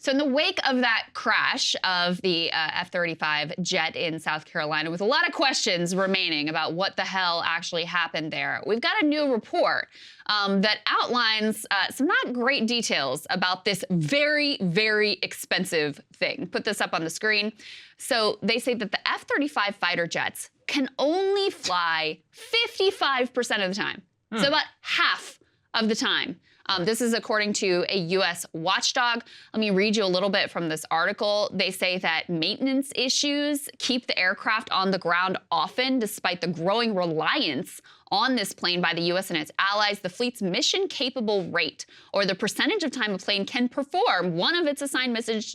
So in the wake of that crash of the F-35 jet in South Carolina, with a lot of questions remaining about what the hell actually happened there, we've got a new report that outlines some not great details about this very, very expensive thing. Put this up on the screen. So they say that the F-35 fighter jets can only fly 55% of the time. So about half of the time. This is according to a U.S. watchdog. Let me read you a little bit from this article. They say that maintenance issues keep the aircraft on the ground often, despite the growing reliance on this plane by the U.S. and its allies. The fleet's mission-capable rate, or the percentage of time a plane can perform one of its assigned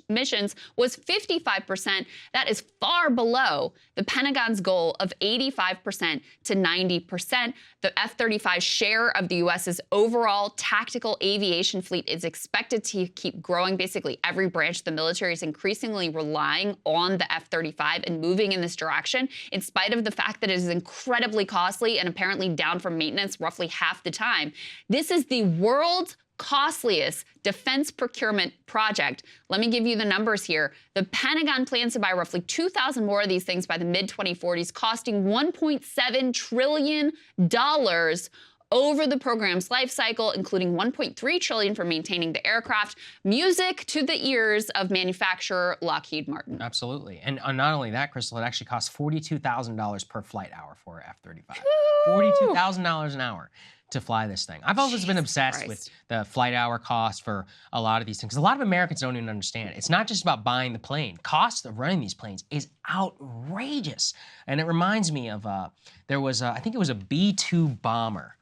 missions, was 55%. That is far below the Pentagon's goal of 85% to 90%. The F-35 share of the U.S.'s overall tactical aviation fleet is expected to keep growing. Basically, every branch of the military is increasingly relying on the F-35 and moving in this direction, in spite of the fact that it is incredibly costly and apparently down for maintenance roughly half the time. This is the world's costliest defense procurement project. Let me give you the numbers here. The Pentagon plans to buy roughly 2,000 more of these things by the mid-2040s, costing $1.7 trillion over the program's life cycle, including $1.3 trillion for maintaining the aircraft. Music to the ears of manufacturer Lockheed Martin. Absolutely. And not only that, Krystal, it actually costs $42,000 per flight hour for an F-35. $42,000 an hour to fly this thing. I've always been obsessed with the flight hour cost for a lot of these things. A lot of Americans don't even understand. It's not just about buying the plane. Cost of running these planes is outrageous. And it reminds me of, there was, I think it was a B-2 bomber.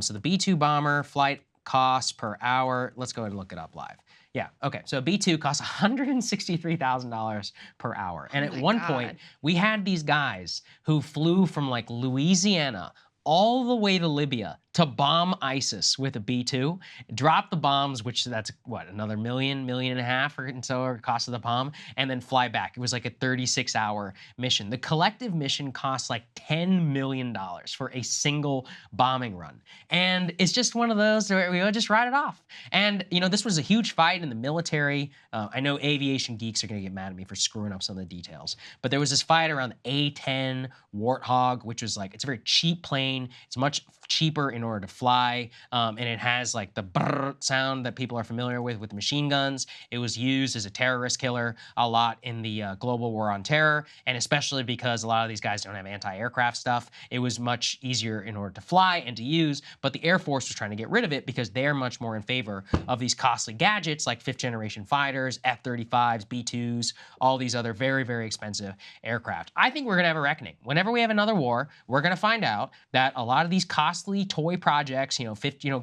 So the B-2 bomber flight cost per hour, let's go ahead and look it up live. Yeah, okay, so a B-2 costs $163,000 per hour. And at one point, we had these guys who flew from like Louisiana all the way to Libya to bomb ISIS with a B-2, drop the bombs, which that's what, another $1.5 million or so cost of the bomb, and then fly back. It was like a 36-hour mission. The collective mission costs like $10 million for a single bombing run. And it's just one of those where we just write it off. And, you know, this was a huge fight in the military. I know aviation geeks are gonna get mad at me for screwing up some of the details, but there was this fight around the A-10 Warthog, which was like, it's a very cheap plane. It's much cheaper in order to fly, and it has like the brrr sound that people are familiar with machine guns. It was used as a terrorist killer a lot in the global war on terror, and especially because a lot of these guys don't have anti-aircraft stuff, it was much easier in order to fly and to use, but the Air Force was trying to get rid of it because they're much more in favor of these costly gadgets like fifth-generation fighters, F-35s, B-2s, all these other very, very expensive aircraft. I think we're gonna have a reckoning. Whenever we have another war, we're gonna find out that a lot of these costly toy projects,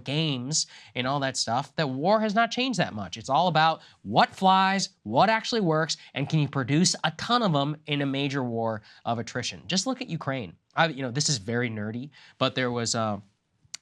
games and all that stuff, that war has not changed that much. It's all about what flies, what actually works, and can you produce a ton of them in a major war of attrition. Just look at Ukraine. This is very nerdy, but there was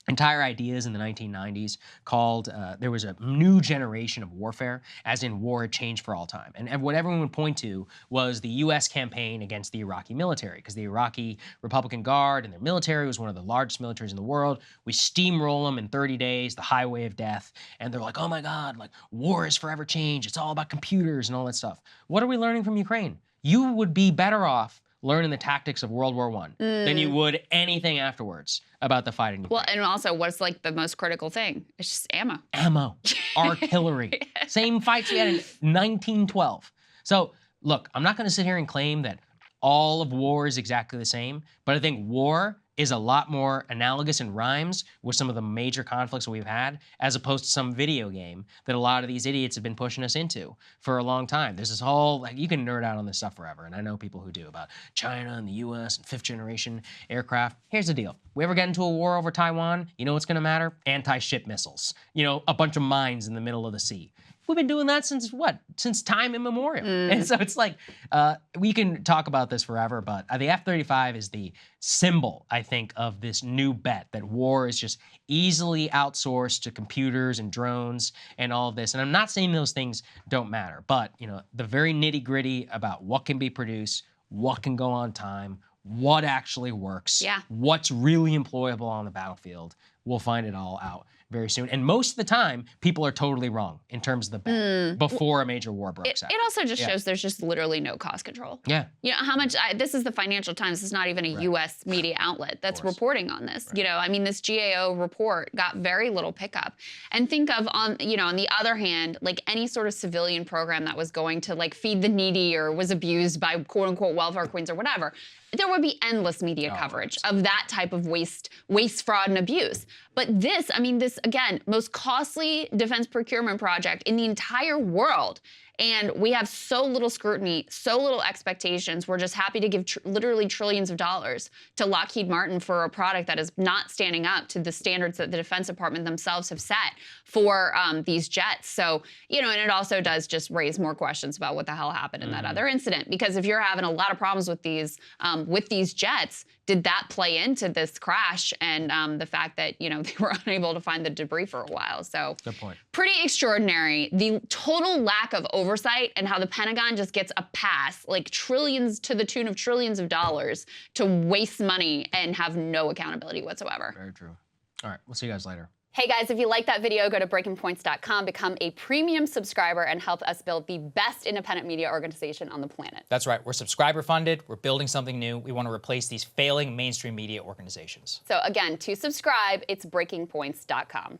entire ideas in the 1990s called, there was a new generation of warfare, as in war had changed for all time. And what everyone would point to was the US campaign against the Iraqi military, because the Iraqi Republican Guard and their military was one of the largest militaries in the world. We steamroll them in 30 days, the highway of death, and they're like, oh my God, like war is forever changed. It's all about computers and all that stuff. What are we learning from Ukraine? You would be better off learning the tactics of World War I than you would anything afterwards about the fighting. Well, and also, what's like the most critical thing? It's just ammo. Ammo, artillery. Same fights we had in 1912. So, look, I'm not going to sit here and claim that all of war is exactly the same, but I think war is a lot more analogous and rhymes with some of the major conflicts that we've had, as opposed to some video game that a lot of these idiots have been pushing us into for a long time. There's this whole, like, you can nerd out on this stuff forever, and I know people who do, about China and the US and fifth-generation aircraft. Here's the deal. We ever get into a war over Taiwan, you know what's gonna matter? Anti-ship missiles. A bunch of mines in the middle of the sea. We've been doing that since what? Since time immemorial. And so it's like, we can talk about this forever, but the F-35 is the symbol, I think, of this new bet that war is just easily outsourced to computers and drones and all of this. And I'm not saying those things don't matter, but the very nitty-gritty about what can be produced, what can go on time, what actually works, what's really employable on the battlefield, we'll find it all out very soon. And most of the time, people are totally wrong in terms of the bet before a major war breaks out. It also just shows there's just literally no cost control. Yeah. You know, how much, this is the Financial Times, it's not even a US media outlet that's reporting on this. You know, I mean, this GAO report got very little pickup. And think of, on the other hand, like any sort of civilian program that was going to like feed the needy or was abused by quote unquote welfare queens or whatever, there would be endless media coverage of that type of waste, fraud, and abuse. But this, I mean, this, again, most costly defense procurement project in the entire world. And we have so little scrutiny, so little expectations. We're just happy to give literally trillions of dollars to Lockheed Martin for a product that is not standing up to the standards that the Defense Department themselves have set for these jets. So, you know, and it also does just raise more questions about what the hell happened in that other incident. Because if you're having a lot of problems with these jets, did that play into this crash and the fact that, you know, they were unable to find the debris for a while? So, good point. Pretty extraordinary. The total lack of oversight and how the Pentagon just gets a pass, like trillions, to the tune of trillions of dollars, to waste money and have no accountability whatsoever. Very true. All right, we'll see you guys later. Hey guys, if you like that video, go to breakingpoints.com, become a premium subscriber, and help us build the best independent media organization on the planet. That's right. We're subscriber funded. We're building something new. We want to replace these failing mainstream media organizations. So again, to subscribe, it's breakingpoints.com.